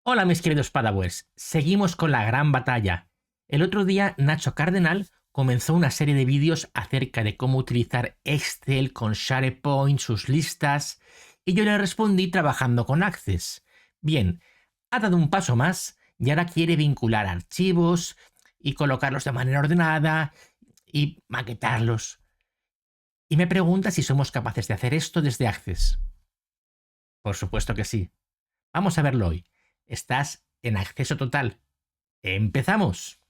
Hola mis queridos Padawers, seguimos con la gran batalla. El otro día Nacho Cardenal comenzó una serie de vídeos acerca de cómo utilizar Excel con SharePoint, sus listas, y yo le respondí trabajando con Access. Bien, ha dado un paso más y ahora quiere vincular archivos y colocarlos de manera ordenada y maquetarlos. Y me pregunta si somos capaces de hacer esto desde Access. Por supuesto que sí. Vamos a verlo hoy. Estás en acceso total. ¡Empezamos!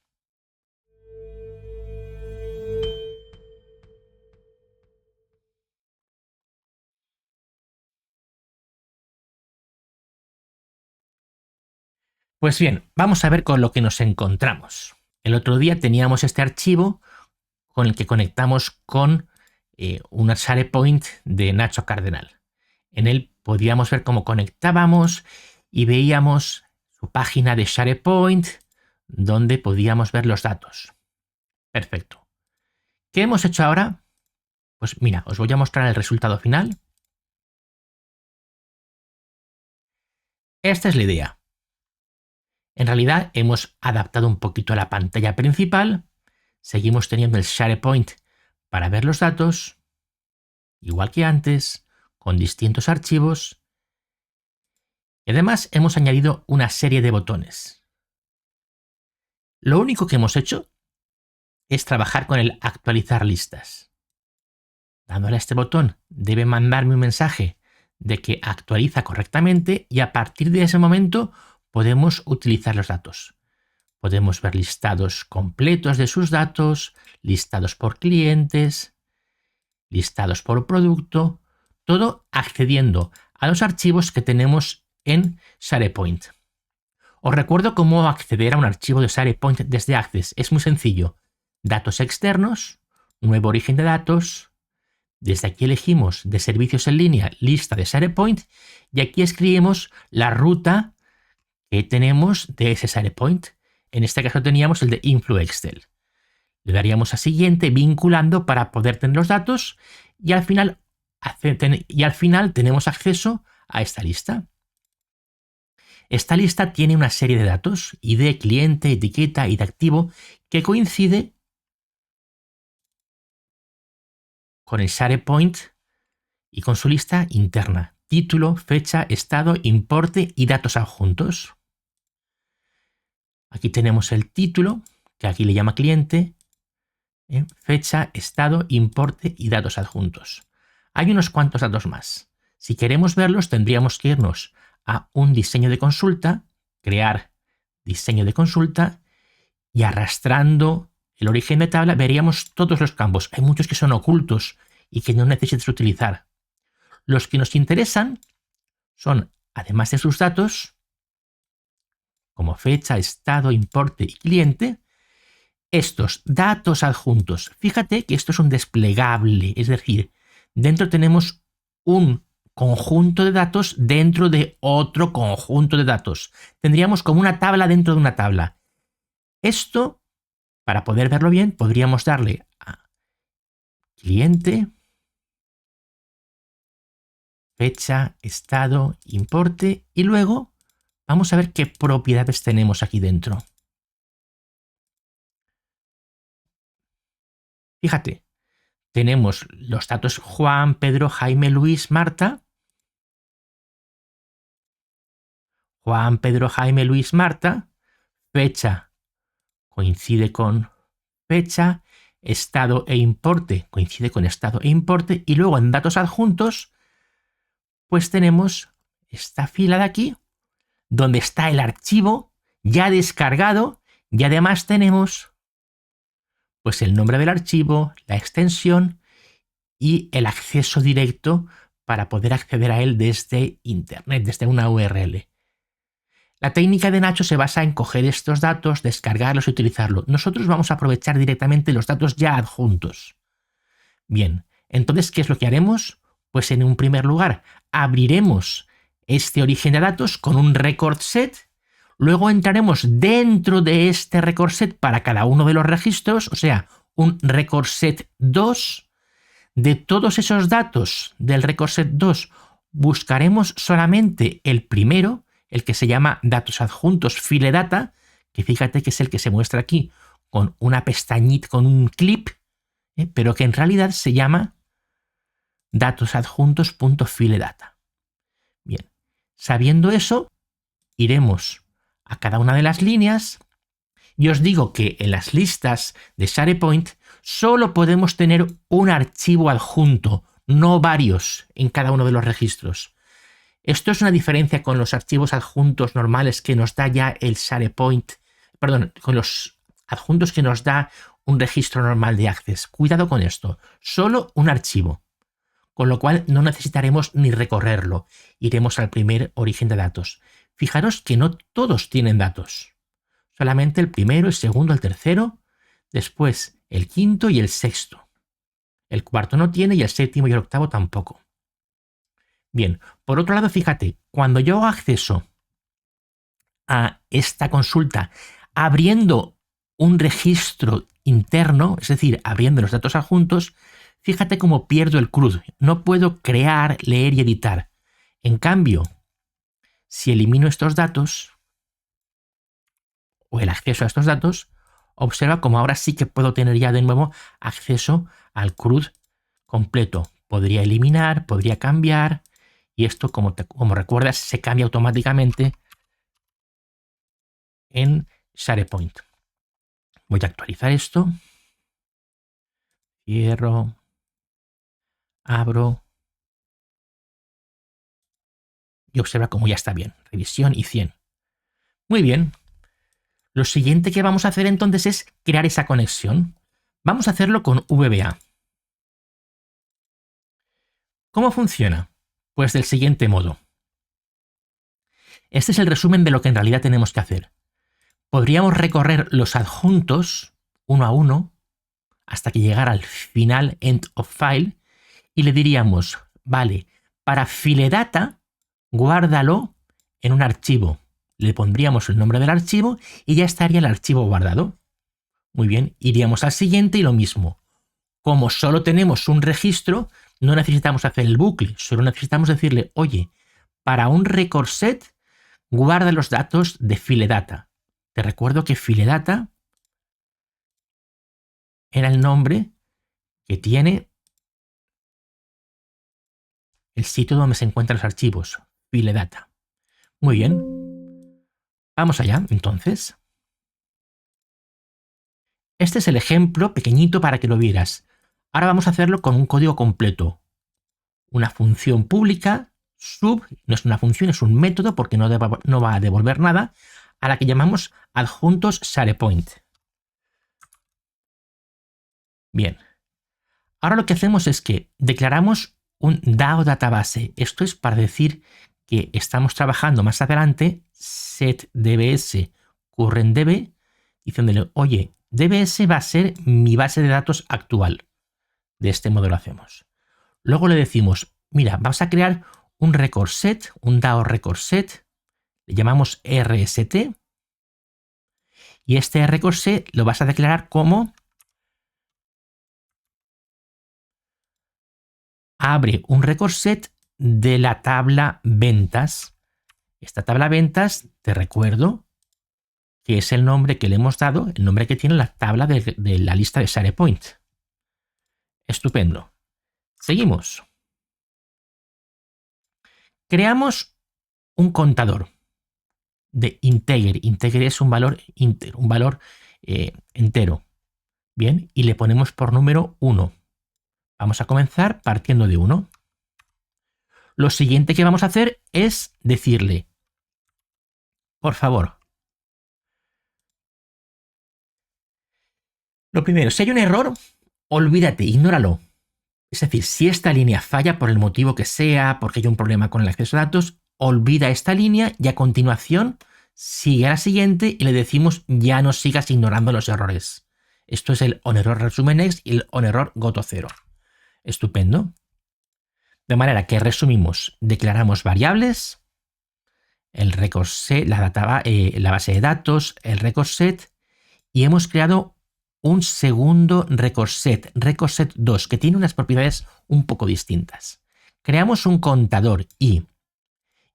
Pues bien, vamos a ver con lo que nos encontramos. El otro día teníamos este archivo con el que conectamos con un SharePoint de Nacho Cardenal. En él podíamos ver cómo conectábamos y veíamos su página de SharePoint donde podíamos ver los datos. Perfecto. ¿Qué hemos hecho ahora? Pues mira, os voy a mostrar el resultado final. Esta es la idea. En realidad hemos adaptado un poquito a la pantalla principal. Seguimos teniendo el SharePoint para ver los datos, igual que antes, con distintos archivos. Y además hemos añadido una serie de botones. Lo único que hemos hecho es trabajar con el actualizar listas. Dándole a este botón debe mandarme un mensaje de que actualiza correctamente y a partir de ese momento podemos utilizar los datos. Podemos ver listados completos de sus datos, listados por clientes, listados por producto, todo accediendo a los archivos que tenemos en SharePoint. Os recuerdo cómo acceder a un archivo de SharePoint desde Access. Es muy sencillo. Datos externos, nuevo origen de datos. Desde aquí elegimos de servicios en línea, lista de SharePoint, y aquí escribimos la ruta que tenemos de ese SharePoint. En este caso teníamos el de InfluExcel. Le daríamos a siguiente vinculando para poder tener los datos y al final tenemos acceso a esta lista. Esta lista tiene una serie de datos, ID, cliente, etiqueta, ID activo, que coincide con el SharePoint y con su lista interna. Título, fecha, estado, importe y datos adjuntos. Aquí tenemos el título, que aquí le llama cliente, fecha, estado, importe y datos adjuntos. Hay unos cuantos datos más. Si queremos verlos, tendríamos que irnos a un diseño de consulta, crear diseño de consulta y arrastrando el origen de tabla veríamos todos los campos. Hay muchos que son ocultos y que no necesitas utilizar. Los que nos interesan son, además de sus datos, como fecha, estado, importe y cliente, estos datos adjuntos. Fíjate que esto es un desplegable, es decir, dentro tenemos un conjunto de datos dentro de otro conjunto de datos. Tendríamos como una tabla dentro de una tabla. Esto, para poder verlo bien, podríamos darle a cliente, fecha, estado, importe y luego vamos a ver qué propiedades tenemos aquí dentro. Fíjate, tenemos los datos Juan, Pedro, Jaime, Luis, Marta. Juan, Pedro, Jaime, Luis, Marta. Fecha coincide con fecha. Estado e importe coincide con estado e importe. Y luego en datos adjuntos, pues tenemos esta fila de aquí, donde está el archivo ya descargado. Y además tenemos pues el nombre del archivo, la extensión y el acceso directo para poder acceder a él desde Internet, desde una URL. La técnica de Nacho se basa en coger estos datos, descargarlos y utilizarlos. Nosotros vamos a aprovechar directamente los datos ya adjuntos. Bien, entonces, ¿qué es lo que haremos? Pues en un primer lugar, abriremos este origen de datos con un record set. Luego entraremos dentro de este record set para cada uno de los registros, o sea, un record set 2. De todos esos datos del record set 2, buscaremos solamente el primero, el que se llama datos adjuntos filedata, que fíjate que es el que se muestra aquí con una pestañita, con un clip, pero que en realidad se llama datos adjuntos.filedata. Bien, sabiendo eso, iremos a cada una de las líneas y os digo que en las listas de SharePoint solo podemos tener un archivo adjunto, no varios en cada uno de los registros. Esto es una diferencia con los archivos adjuntos normales que nos da ya el SharePoint, perdón, con los adjuntos que nos da un registro normal de Access. Cuidado con esto, solo un archivo, con lo cual no necesitaremos ni recorrerlo. Iremos al primer origen de datos. Fijaros que no todos tienen datos, solamente el primero, el segundo, el tercero, después el quinto y el sexto. El cuarto no tiene y el séptimo y el octavo tampoco. Bien, por otro lado, fíjate, cuando yo hago acceso a esta consulta abriendo un registro interno, es decir, abriendo los datos adjuntos, fíjate cómo pierdo el CRUD. No puedo crear, leer y editar. En cambio, si elimino estos datos, o el acceso a estos datos, observa cómo ahora sí que puedo tener ya de nuevo acceso al CRUD completo. Podría eliminar, podría cambiar, y esto, como recuerdas, se cambia automáticamente en SharePoint. Voy a actualizar esto. Cierro. Abro. Y observa cómo ya está bien. Revisión y 100. Muy bien. Lo siguiente que vamos a hacer entonces es crear esa conexión. Vamos a hacerlo con VBA. ¿Cómo funciona? Pues del siguiente modo. Este es el resumen de lo que en realidad tenemos que hacer. Podríamos recorrer los adjuntos uno a uno hasta que llegara al final end of file y le diríamos, vale, para filedata, guárdalo en un archivo. Le pondríamos el nombre del archivo y ya estaría el archivo guardado. Muy bien, iríamos al siguiente y lo mismo. Como solo tenemos un registro, no necesitamos hacer el bucle, solo necesitamos decirle, oye, para un record set, guarda los datos de filedata. Te recuerdo que filedata era el nombre que tiene el sitio donde se encuentran los archivos, filedata. Muy bien. Vamos allá, entonces. Este es el ejemplo pequeñito para que lo vieras. Ahora vamos a hacerlo con un código completo. Una función pública, sub, no es una función, es un método porque no va a devolver nada, a la que llamamos adjuntos SharePoint. Bien. Ahora lo que hacemos es que declaramos un DAO database. Esto es para decir que estamos trabajando más adelante set dbs current db, diciéndole, oye, dbs va a ser mi base de datos actual. De este modo lo hacemos. Luego le decimos, mira, vamos a crear un record set, un DAO record set, le llamamos rst, y este record set lo vas a declarar como abre un record set de la tabla ventas. Esta tabla ventas, te recuerdo, que es el nombre que le hemos dado, el nombre que tiene la tabla de la lista de SharePoint. Estupendo. Seguimos. Creamos un contador de integer. Integer es un valor entero. Bien, y le ponemos por número 1. Vamos a comenzar partiendo de 1. Lo siguiente que vamos a hacer es decirle, por favor, lo primero, si hay un error, olvídate, ignóralo. Es decir, si esta línea falla por el motivo que sea, porque hay un problema con el acceso a datos, olvida esta línea y a continuación sigue a la siguiente y le decimos ya no sigas ignorando los errores. Esto es el onError resume next y el onError go to 0. Estupendo. De manera que resumimos, declaramos variables, el record set, la base de datos, el record set, y hemos creado un segundo record set 2, que tiene unas propiedades un poco distintas. Creamos un contador i,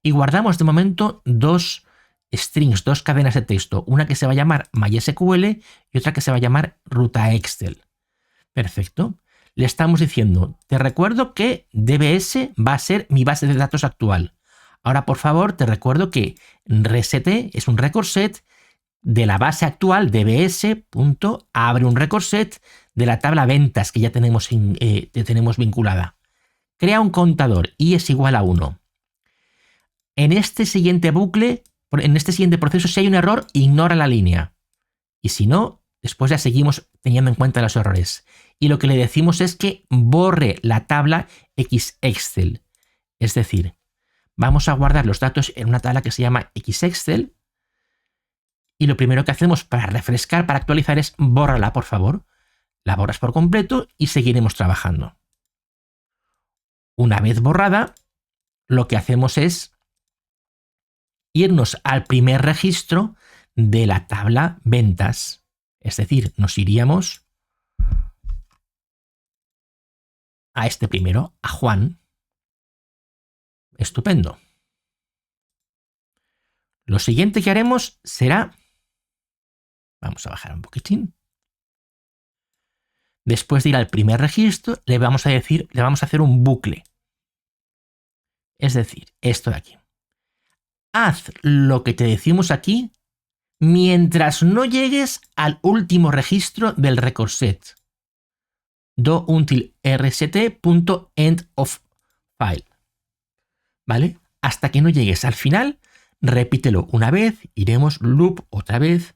y guardamos de momento dos strings, dos cadenas de texto, una que se va a llamar MySQL y otra que se va a llamar ruta Excel. Perfecto. Le estamos diciendo, te recuerdo que DBS va a ser mi base de datos actual. Ahora, por favor, te recuerdo que reset es un record set de la base actual dbs.abre un record set de la tabla ventas que ya tenemos vinculada. Crea un contador y es igual a 1. En este siguiente bucle, en este siguiente proceso, si hay un error, ignora la línea. Y si no, después ya seguimos teniendo en cuenta los errores. Y lo que le decimos es que borre la tabla XExcel. Es decir, vamos a guardar los datos en una tabla que se llama XExcel. Y lo primero que hacemos para refrescar, para actualizar, es bórrala, por favor. La borras por completo y seguiremos trabajando. Una vez borrada, lo que hacemos es irnos al primer registro de la tabla ventas. Es decir, nos iríamos a este primero, a Juan. Estupendo. Lo siguiente que haremos será... Vamos a bajar un poquitín. Después de ir al primer registro, le vamos a hacer un bucle. Es decir, esto de aquí. Haz lo que te decimos aquí mientras no llegues al último registro del record set. Do until rst.endOfFile. ¿Vale? Hasta que no llegues al final, repítelo una vez, iremos loop otra vez,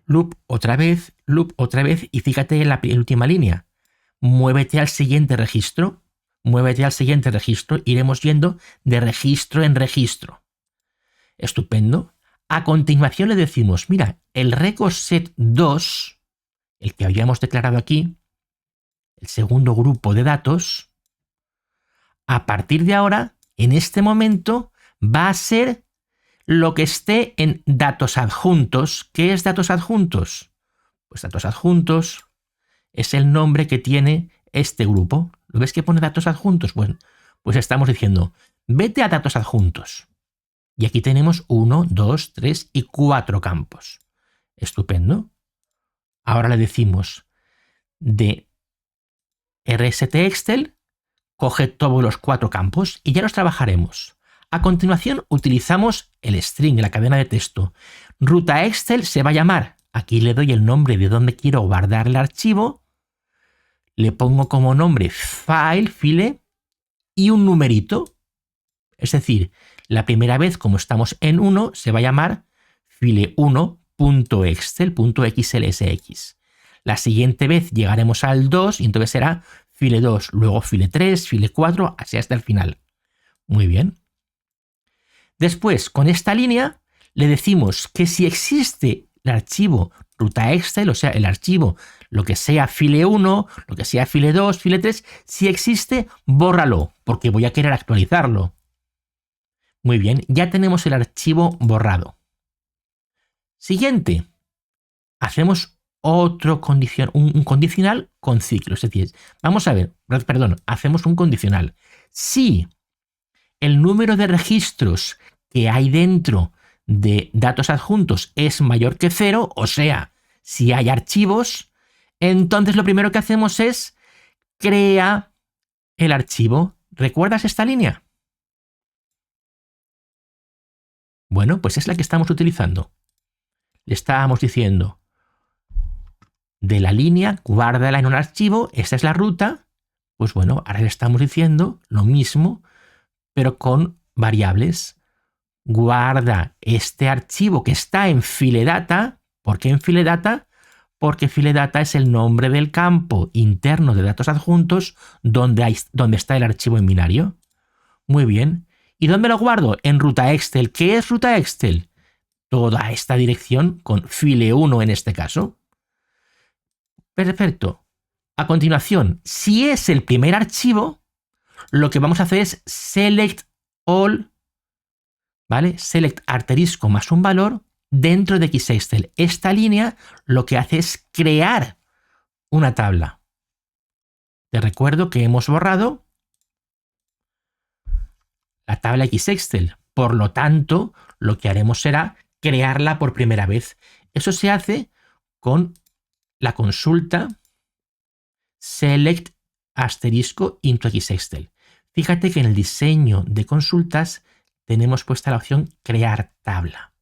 loop otra vez, loop otra vez, y fíjate en la última línea. Muévete al siguiente registro, iremos yendo de registro en registro. Estupendo. A continuación le decimos, mira, el record set 2, el que habíamos declarado aquí, el segundo grupo de datos, a partir de ahora, en este momento, va a ser lo que esté en datos adjuntos. ¿Qué es datos adjuntos? Pues datos adjuntos es el nombre que tiene este grupo. ¿Lo ves que pone datos adjuntos? Bueno, pues estamos diciendo, vete a datos adjuntos. Y aquí tenemos 1, 2, 3 y 4 campos. Estupendo. Ahora le decimos de rstExcel, coge todos los 4 campos y ya los trabajaremos. A continuación utilizamos el string, la cadena de texto. Ruta Excel se va a llamar, aquí le doy el nombre de donde quiero guardar el archivo, le pongo como nombre file y un numerito. Es decir, la primera vez, como estamos en 1, se va a llamar file1.excel.xlsx. La siguiente vez llegaremos al 2 y entonces será file 2, luego file 3, file 4, así hasta el final. Muy bien. Después, con esta línea, le decimos que si existe el archivo ruta Excel, o sea, el archivo, lo que sea file 1, lo que sea file 2, file 3, si existe, bórralo, porque voy a querer actualizarlo. Muy bien, ya tenemos el archivo borrado. Siguiente, hacemos un condicional con ciclo. Es decir, vamos a ver, hacemos un condicional. Si el número de registros que hay dentro de datos adjuntos es mayor que 0, o sea, si hay archivos, entonces lo primero que hacemos es crea el archivo. ¿Recuerdas esta línea? Bueno, pues es la que estamos utilizando. Le estábamos diciendo de la línea, guárdala en un archivo, esta es la ruta. Pues bueno, ahora le estamos diciendo lo mismo, pero con variables. Guarda este archivo que está en FileData. ¿Por qué en FileData? Porque FileData es el nombre del campo interno de datos adjuntos donde está el archivo en binario. Muy bien. ¿Y dónde lo guardo? En ruta Excel. ¿Qué es ruta Excel? Toda esta dirección con file1 en este caso. Perfecto. A continuación, si es el primer archivo, lo que vamos a hacer es select all, ¿vale? Select asterisco más un valor dentro de XExcel. Esta línea lo que hace es crear una tabla. Te recuerdo que hemos borrado la tabla XExcel. Por lo tanto, lo que haremos será crearla por primera vez. Eso se hace con la consulta select asterisco into xexcel. Fíjate que en el diseño de consultas tenemos puesta la opción crear tabla.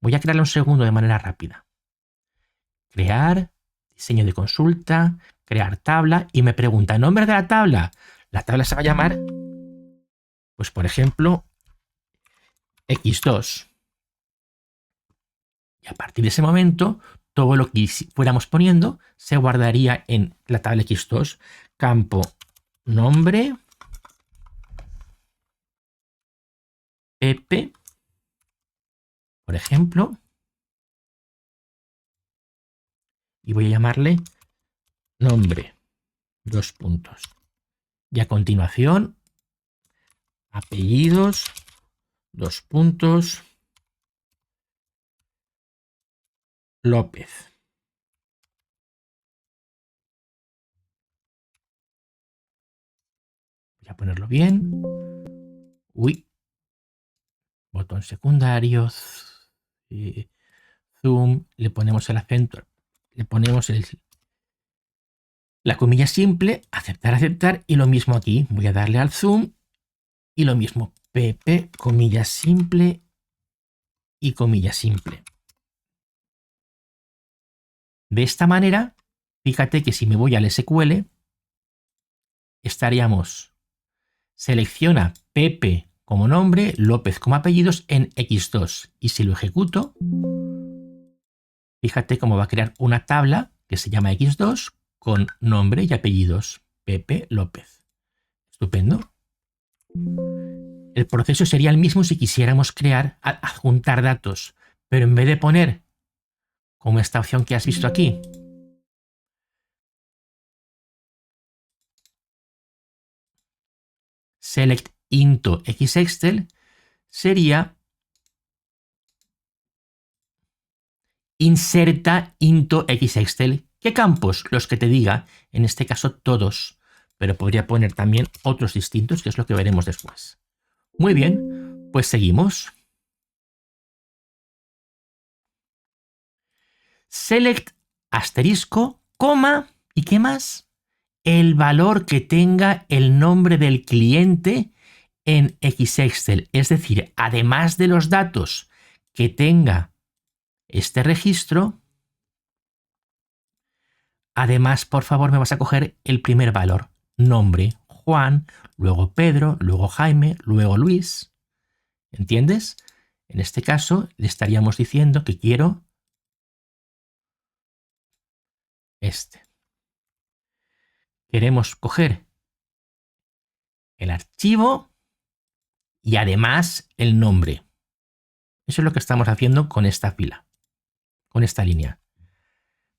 Voy a crearla un segundo de manera rápida. Crear, diseño de consulta, crear tabla y me pregunta, ¿nombre de la tabla? La tabla se va a llamar, pues por ejemplo, X2. Y a partir de ese momento, todo lo que fuéramos poniendo se guardaría en la tabla X2. Campo nombre, Pepe, por ejemplo, y voy a llamarle nombre, 2 puntos. Y a continuación, apellidos, 2 puntos, López. Voy a ponerlo bien. Uy. Botón secundario. Zoom. Le ponemos el acento. Le ponemos la comilla simple. Aceptar, aceptar. Y lo mismo aquí. Voy a darle al zoom. Y lo mismo. PP, comilla simple. Y comilla simple. De esta manera, fíjate que si me voy al SQL, estaríamos, selecciona Pepe como nombre, López como apellidos en X2. Y si lo ejecuto, fíjate cómo va a crear una tabla que se llama X2 con nombre y apellidos, Pepe López. Estupendo. El proceso sería el mismo si quisiéramos crear, adjuntar datos, pero en vez de poner como esta opción que has visto aquí, select into xexcel, sería inserta into xexcel. ¿Qué campos? Los que te diga, en este caso todos, pero podría poner también otros distintos, que es lo que veremos después. Muy bien, pues seguimos. Select asterisco, coma, ¿y qué más? El valor que tenga el nombre del cliente en xexcel. Es decir, además de los datos que tenga este registro, además, por favor, me vas a coger el primer valor. Nombre, Juan, luego Pedro, luego Jaime, luego Luis. ¿Entiendes? En este caso, le estaríamos diciendo que quiero este. Queremos coger el archivo y además el nombre. Eso es lo que estamos haciendo con esta fila, con esta línea.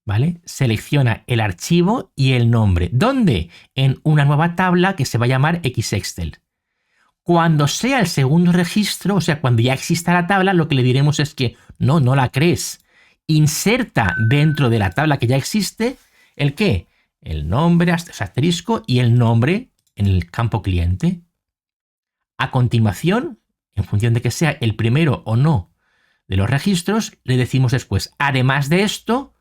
¿Vale? Selecciona el archivo y el nombre. ¿Dónde? En una nueva tabla que se va a llamar xexcel. Cuando sea el segundo registro, o sea, cuando ya exista la tabla, lo que le diremos es que no la crees. Inserta dentro de la tabla que ya existe el ¿qué? El nombre, asterisco y el nombre en el campo cliente. A continuación, en función de que sea el primero o no de los registros, le decimos después, además de esto,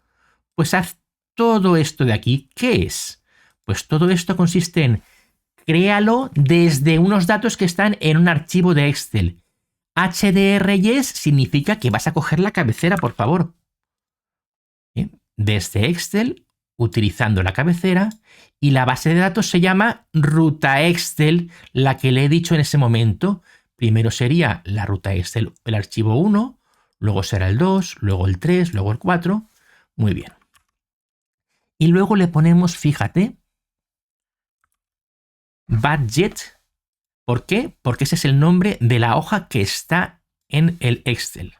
pues haz todo esto de aquí. ¿Qué es? Pues todo esto consiste en créalo desde unos datos que están en un archivo de Excel. HDRYes significa que vas a coger la cabecera, por favor. ¿Bien? Desde Excel, utilizando la cabecera, y la base de datos se llama ruta Excel, la que le he dicho en ese momento. Primero sería la ruta Excel, el archivo 1, luego será el 2, luego el 3, luego el 4. Muy bien. Y luego le ponemos, fíjate, budget. ¿Por qué? Porque ese es el nombre de la hoja que está en el Excel.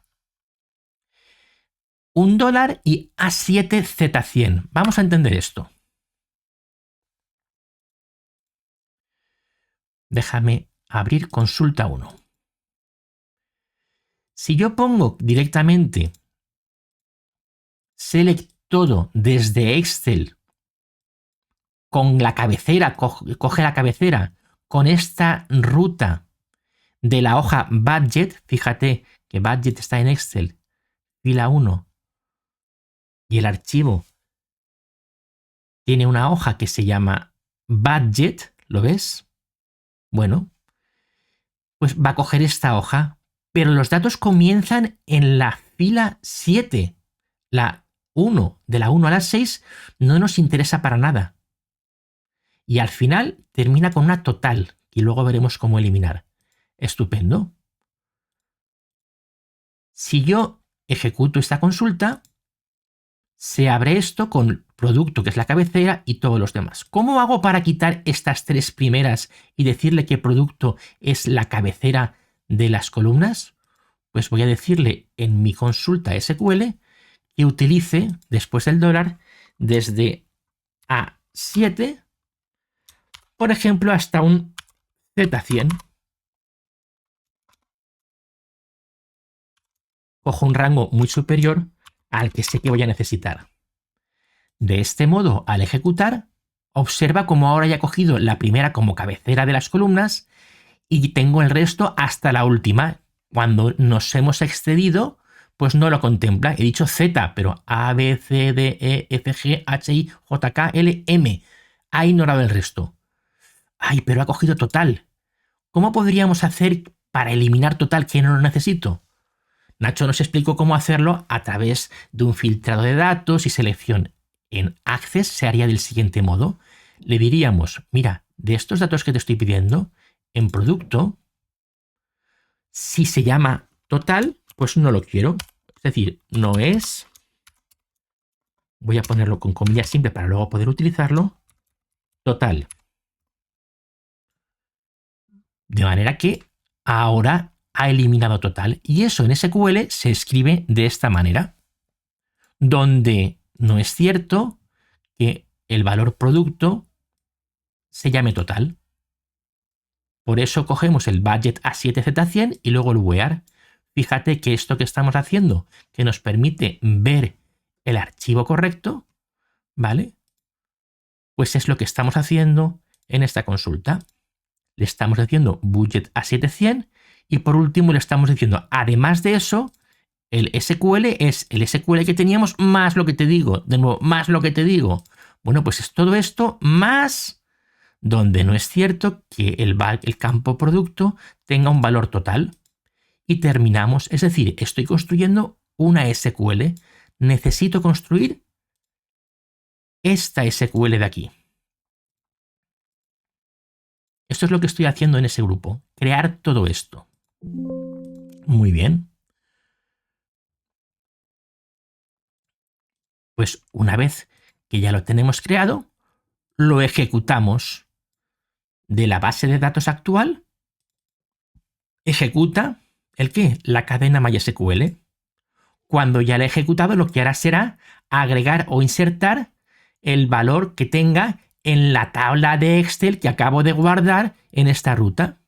$1 y A7Z100. Vamos a entender esto. Déjame abrir consulta 1. Si yo pongo directamente select todo desde Excel con la cabecera, coge la cabecera con esta ruta de la hoja budget. Fíjate que budget está en Excel, fila 1, y el archivo tiene una hoja que se llama budget, ¿lo ves? Bueno, pues va a coger esta hoja, pero los datos comienzan en la fila 7. La 1, de la 1 a la 6, no nos interesa para nada. Y al final termina con una total, y luego veremos cómo eliminar. Estupendo. Si yo ejecuto esta consulta, se abre esto con producto, que es la cabecera, y todos los demás. ¿Cómo hago para quitar estas 3 primeras y decirle que producto es la cabecera de las columnas? Pues voy a decirle en mi consulta SQL que utilice, después del dólar, desde A7, por ejemplo, hasta un Z100. Cojo un rango muy superior al que sé que voy a necesitar. De este modo, al ejecutar, observa cómo ahora ya he cogido la primera como cabecera de las columnas y tengo el resto hasta la última. Cuando nos hemos excedido, pues no lo contempla. He dicho Z, pero A, B, C, D, E, F, G, H, I, J, K, L, M. Ha ignorado el resto. Ay, pero ha cogido total. ¿Cómo podríamos hacer para eliminar total que no lo necesito? Nacho nos explicó cómo hacerlo a través de un filtrado de datos y selección. En Access se haría del siguiente modo. Le diríamos, mira, de estos datos que te estoy pidiendo, en producto, si se llama total, pues no lo quiero. Es decir, no es... Voy a ponerlo con comillas simples para luego poder utilizarlo. Total. De manera que ahora ha eliminado total. Y eso en SQL se escribe de esta manera. Donde no es cierto que el valor producto se llame total. Por eso cogemos el budget A7Z100 y luego el where. Fíjate que esto que estamos haciendo, que nos permite ver el archivo correcto, ¿vale? Pues es lo que estamos haciendo en esta consulta. Le estamos diciendo budget A700 y por último le estamos diciendo, además de eso, el SQL es el SQL que teníamos más lo que te digo. De nuevo, más lo que te digo. Bueno, pues es todo esto más donde no es cierto que el campo producto tenga un valor total. Y terminamos, es decir, estoy construyendo una SQL. Necesito construir esta SQL de aquí. Esto es lo que estoy haciendo en ese grupo. Crear todo esto. Muy bien. Pues una vez que ya lo tenemos creado, lo ejecutamos de la base de datos actual. Ejecuta ¿el qué? La cadena MySQL. Cuando ya la he ejecutado, lo que hará será agregar o insertar el valor que tenga en la tabla de Excel que acabo de guardar en esta ruta.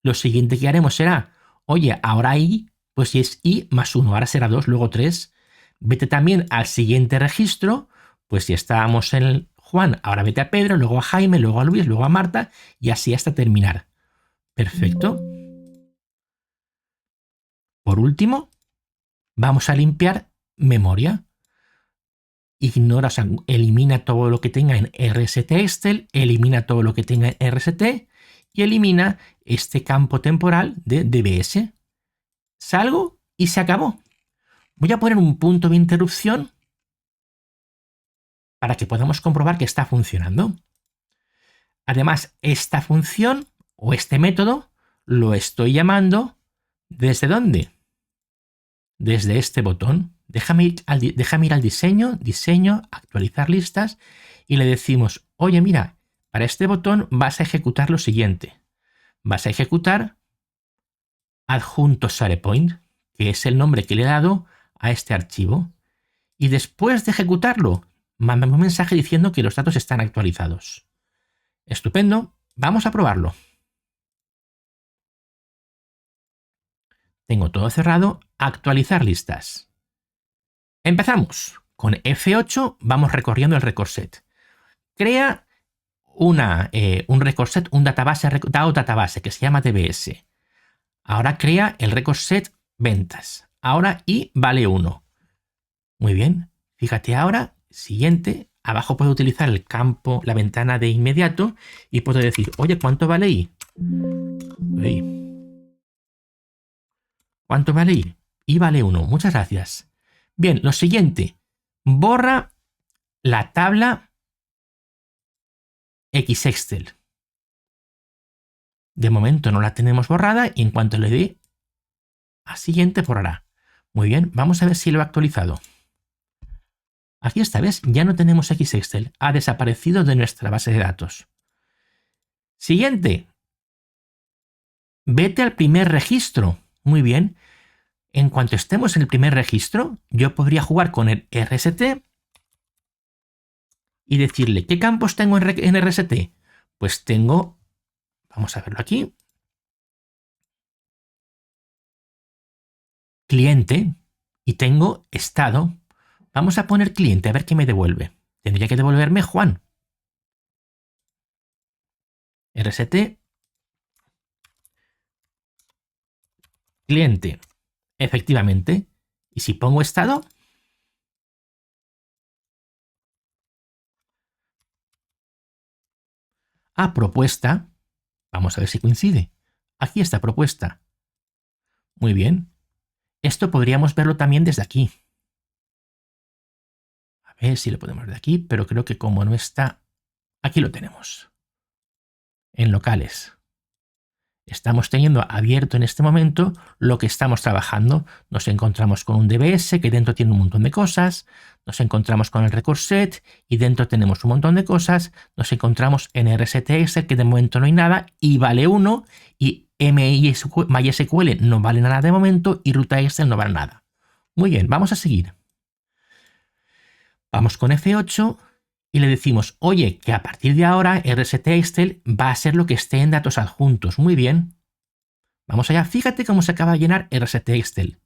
Lo siguiente que haremos será, oye, ahora I, pues si es I más 1, ahora será 2, luego 3. Vete también al siguiente registro, pues si estábamos en el Juan, ahora vete a Pedro, luego a Jaime, luego a Luis, luego a Marta y así hasta terminar. Perfecto. Por último, vamos a limpiar memoria. Ignora, o sea, elimina todo lo que tenga en RST Excel, elimina todo lo que tenga en RST y elimina este campo temporal de DBS. Salgo y se acabó. Voy a poner un punto de interrupción para que podamos comprobar que está funcionando. Además, esta función o este método lo estoy llamando ¿desde dónde? Desde este botón. Déjame ir al diseño, actualizar listas y le decimos, oye, mira, para este botón vas a ejecutar lo siguiente. Vas a ejecutar adjunto SharePoint, que es el nombre que le he dado a este archivo. Y después de ejecutarlo, mándame un mensaje diciendo que los datos están actualizados. Estupendo, vamos a probarlo. Tengo todo cerrado, actualizar listas. Empezamos. Con F8 vamos recorriendo el record set. Crea un record set, un database que se llama DBS. Ahora crea el record set ventas. Ahora I vale 1. Muy bien. Fíjate ahora, siguiente, abajo puedo utilizar el campo, la ventana de inmediato y puedo decir, oye, ¿cuánto vale I? ¿Cuánto vale I? I vale 1. Muchas gracias. Bien, lo siguiente. Borra la tabla Xexcel. De momento no la tenemos borrada y en cuanto le dé a siguiente borrará. Muy bien, vamos a ver si lo he actualizado. Aquí esta vez ya no tenemos Xexcel. Ha desaparecido de nuestra base de datos. Siguiente. Vete al primer registro. Muy bien. En cuanto estemos en el primer registro, yo podría jugar con el RST y decirle, ¿qué campos tengo en RST? Pues tengo, vamos a verlo aquí, cliente y tengo estado. Vamos a poner cliente, a ver qué me devuelve. Tendría que devolverme Juan. RST, cliente, efectivamente. Y si pongo estado, a propuesta, vamos a ver si coincide. Aquí está propuesta. Muy bien. Esto podríamos verlo también desde aquí. A ver si lo podemos ver de aquí, pero creo que como no está, aquí lo tenemos. En locales. Estamos teniendo abierto en este momento lo que estamos trabajando. Nos encontramos con un DBS que dentro tiene un montón de cosas. Nos encontramos con el record set y dentro tenemos un montón de cosas. Nos encontramos en RSTX que de momento no hay nada y vale 1 y MySQL no vale nada de momento y Ruta Excel no vale nada. Muy bien, vamos a seguir. Vamos con F8 y le decimos, oye, que a partir de ahora RST Excel va a ser lo que esté en datos adjuntos. Muy bien. Vamos allá. Fíjate cómo se acaba de llenar RST Excel.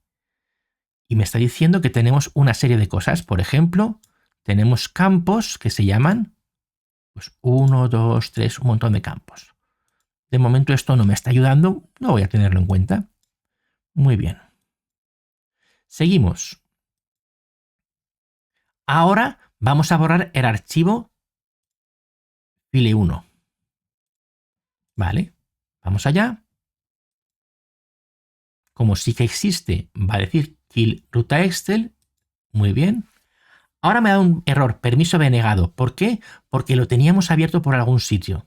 Y me está diciendo que tenemos una serie de cosas. Por ejemplo, tenemos campos que se llaman pues 1, 2, 3, un montón de campos. De momento esto no me está ayudando. No voy a tenerlo en cuenta. Muy bien. Seguimos. Ahora vamos a borrar el archivo file1. Vale, vamos allá. Como sí que existe, va a decir kill ruta Excel. Muy bien. Ahora me da un error, permiso denegado. ¿Por qué? Porque lo teníamos abierto por algún sitio.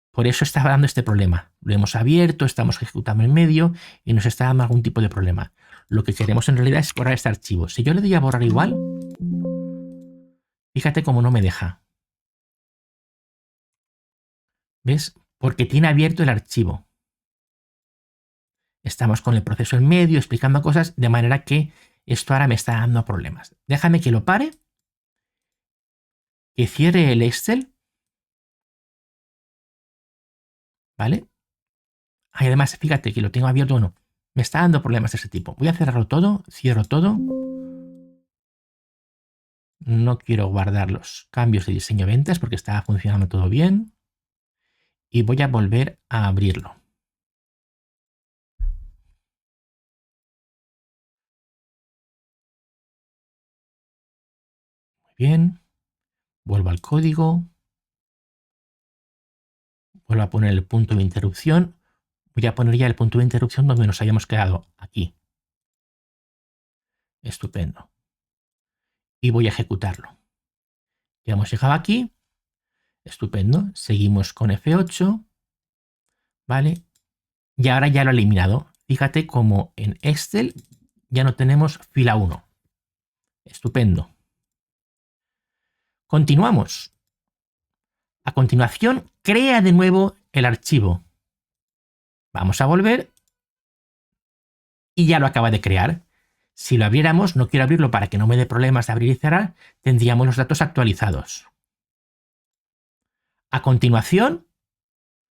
Por eso estaba dando este problema. Lo hemos abierto, estamos ejecutando en medio y nos está dando algún tipo de problema. Lo que queremos en realidad es borrar este archivo. Si yo le doy a borrar igual, fíjate cómo no me deja. ¿Ves? Porque tiene abierto el archivo. Estamos con el proceso en medio, explicando cosas, de manera que esto ahora me está dando problemas. Déjame que lo pare, que cierre el Excel. ¿Vale? Y además, fíjate que lo tengo abierto o no. Me está dando problemas de ese tipo. Voy a cerrarlo todo, cierro todo. No quiero guardar los cambios de diseño ventas porque estaba funcionando todo bien. Y voy a volver a abrirlo. Muy bien. Vuelvo al código. Vuelvo a poner el punto de interrupción. Voy a poner ya el punto de interrupción donde nos habíamos quedado. Aquí. Estupendo. Y voy a ejecutarlo. Ya hemos llegado aquí. Estupendo. Seguimos con F8. ¿Vale? Y ahora ya lo he eliminado. Fíjate como en Excel ya no tenemos fila 1. Estupendo. Continuamos. A continuación, crea de nuevo el archivo. Vamos a volver. Y ya lo acaba de crear. Si lo abriéramos, no quiero abrirlo para que no me dé problemas de abrir y cerrar, tendríamos los datos actualizados. A continuación,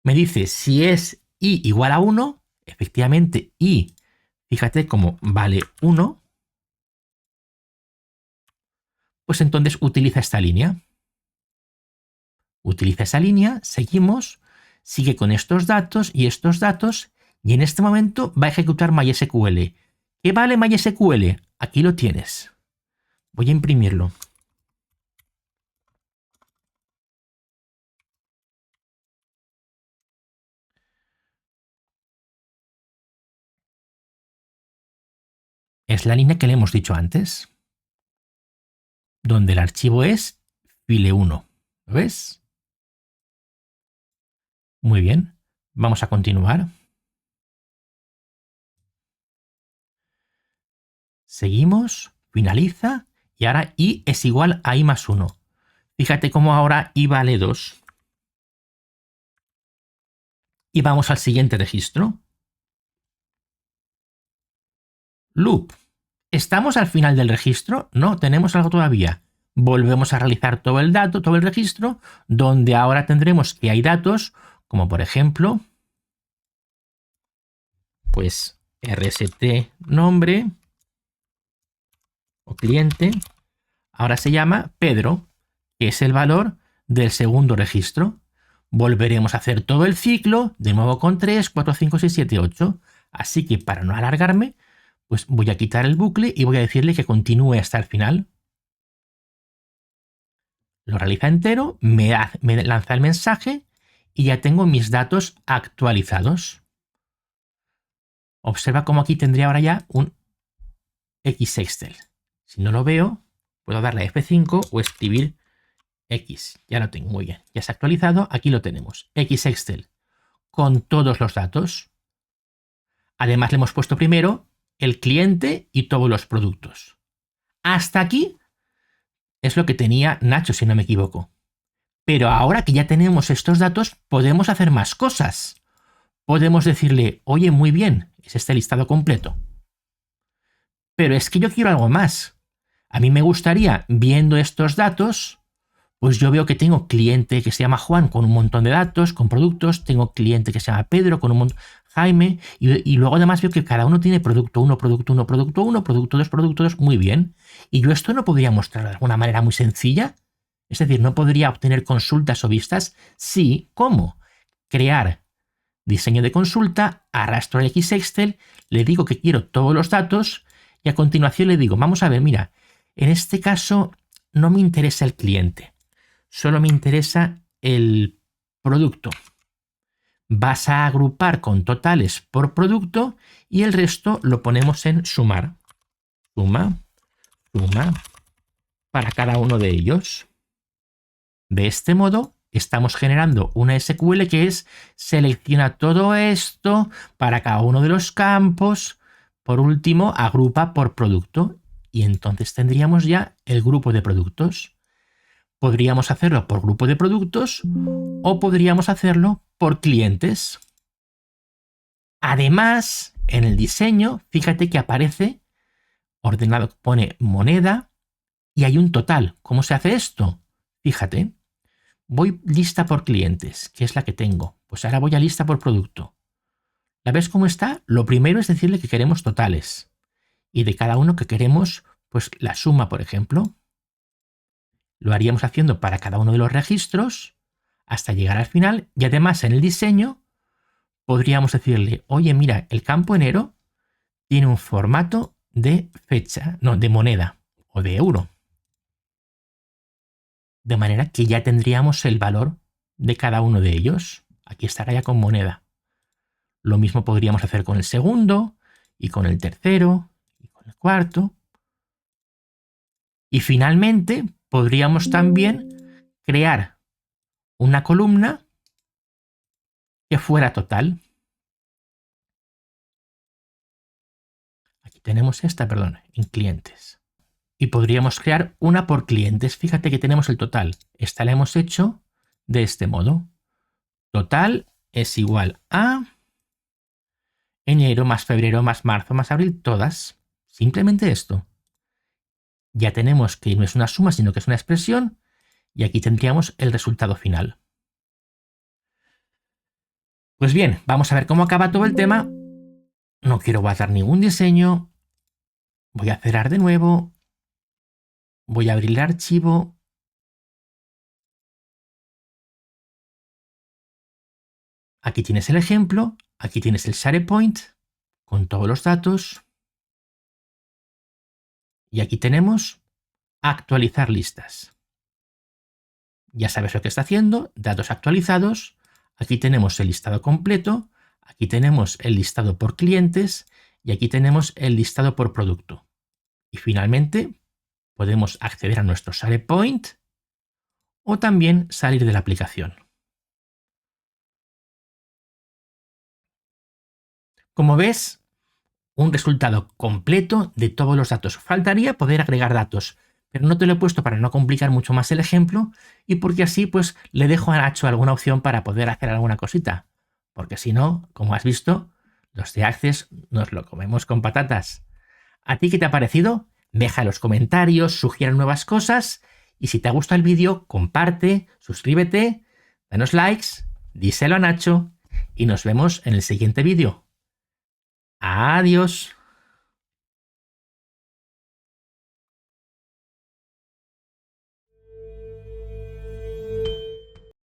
me dice si es i igual a 1, efectivamente i, fíjate cómo vale 1, pues entonces utiliza esta línea. Utiliza esa línea, seguimos, sigue con estos datos y estos datos Y en este momento va a ejecutar MySQL. ¿Qué vale MySQL? Aquí lo tienes. Voy a imprimirlo. Es la línea que le hemos dicho antes, donde el archivo es file1. ¿Lo ves? Muy bien. Vamos a continuar. Seguimos, finaliza, y ahora i es igual a i más 1. Fíjate cómo ahora i vale 2. Y vamos al siguiente registro. Loop. ¿Estamos al final del registro? No, tenemos algo todavía. Volvemos a realizar todo el dato, todo el registro, donde ahora tendremos que hay datos, como por ejemplo, pues rst nombre o cliente, ahora se llama Pedro, que es el valor del segundo registro. Volveremos a hacer todo el ciclo, de nuevo con 3, 4, 5, 6, 7, 8. Así que para no alargarme, pues voy a quitar el bucle y voy a decirle que continúe hasta el final. Lo realiza entero, me lanza el mensaje y ya tengo mis datos actualizados. Observa cómo aquí tendría ahora ya un XExcel. Si no lo veo, puedo darle a F5 o escribir X. Ya lo tengo, muy bien. Ya se ha actualizado, aquí lo tenemos. XExcel con todos los datos. Además le hemos puesto primero el cliente y todos los productos. Hasta aquí es lo que tenía Nacho, si no me equivoco. Pero ahora que ya tenemos estos datos, podemos hacer más cosas. Podemos decirle, oye, muy bien, es este listado completo. Pero es que yo quiero algo más. A mí me gustaría, viendo estos datos, pues yo veo que tengo cliente que se llama Juan con un montón de datos, con productos, tengo cliente que se llama Pedro con un montón, Jaime, y luego además veo que cada uno tiene producto 1, producto 1, producto 1, producto 2, producto 2, muy bien. Y yo esto no podría mostrar de alguna manera muy sencilla. Es decir, no podría obtener consultas o vistas. Sí, ¿cómo? Crear diseño de consulta, arrastro el XExcel, le digo que quiero todos los datos y a continuación le digo, vamos a ver, mira, en este caso no me interesa el cliente, solo me interesa el producto. Vas a agrupar con totales por producto y el resto lo ponemos en sumar. Suma, suma para cada uno de ellos. De este modo, estamos generando una SQL que es selecciona todo esto para cada uno de los campos. Por último, agrupa por producto y entonces tendríamos ya el grupo de productos. Podríamos hacerlo por grupo de productos o podríamos hacerlo por clientes. Además, en el diseño, fíjate que aparece ordenado, pone moneda y hay un total. ¿Cómo se hace esto? Fíjate. Voy lista por clientes, que es la que tengo. Pues ahora voy a lista por producto. ¿La ves cómo está? Lo primero es decirle que queremos totales. Y de cada uno que queremos, pues la suma, por ejemplo. Lo haríamos haciendo para cada uno de los registros hasta llegar al final. Y además en el diseño podríamos decirle, oye, mira, el campo enero tiene un formato de fecha, no, de moneda o de euro. De manera que ya tendríamos el valor de cada uno de ellos. Aquí estará ya con moneda. Lo mismo podríamos hacer con el segundo y con el tercero y con el cuarto. Y finalmente podríamos también crear una columna que fuera total. Aquí tenemos esta, perdón, en clientes. Y podríamos crear una por clientes. Fíjate que tenemos el total. Esta la hemos hecho de este modo. Total es igual a enero más febrero más marzo más abril, todas. Simplemente esto. Ya tenemos que no es una suma, sino que es una expresión. Y aquí tendríamos el resultado final. Pues bien, vamos a ver cómo acaba todo el tema. No quiero guardar ningún diseño. Voy a cerrar de nuevo. Voy a abrir el archivo. Aquí tienes el ejemplo. Aquí tienes el SharePoint con todos los datos. Y aquí tenemos actualizar listas. Ya sabes lo que está haciendo, datos actualizados. Aquí tenemos el listado completo. Aquí tenemos el listado por clientes. Y aquí tenemos el listado por producto. Y finalmente podemos acceder a nuestro SharePoint o también salir de la aplicación. Como ves, un resultado completo de todos los datos. Faltaría poder agregar datos, pero no te lo he puesto para no complicar mucho más el ejemplo y porque así pues le dejo a Nacho alguna opción para poder hacer alguna cosita. Porque si no, como has visto, los de Access nos lo comemos con patatas. ¿A ti qué te ha parecido? Deja en los comentarios, sugiere nuevas cosas y si te ha gustado el vídeo, comparte, suscríbete, danos likes, díselo a Nacho y nos vemos en el siguiente vídeo. Adiós.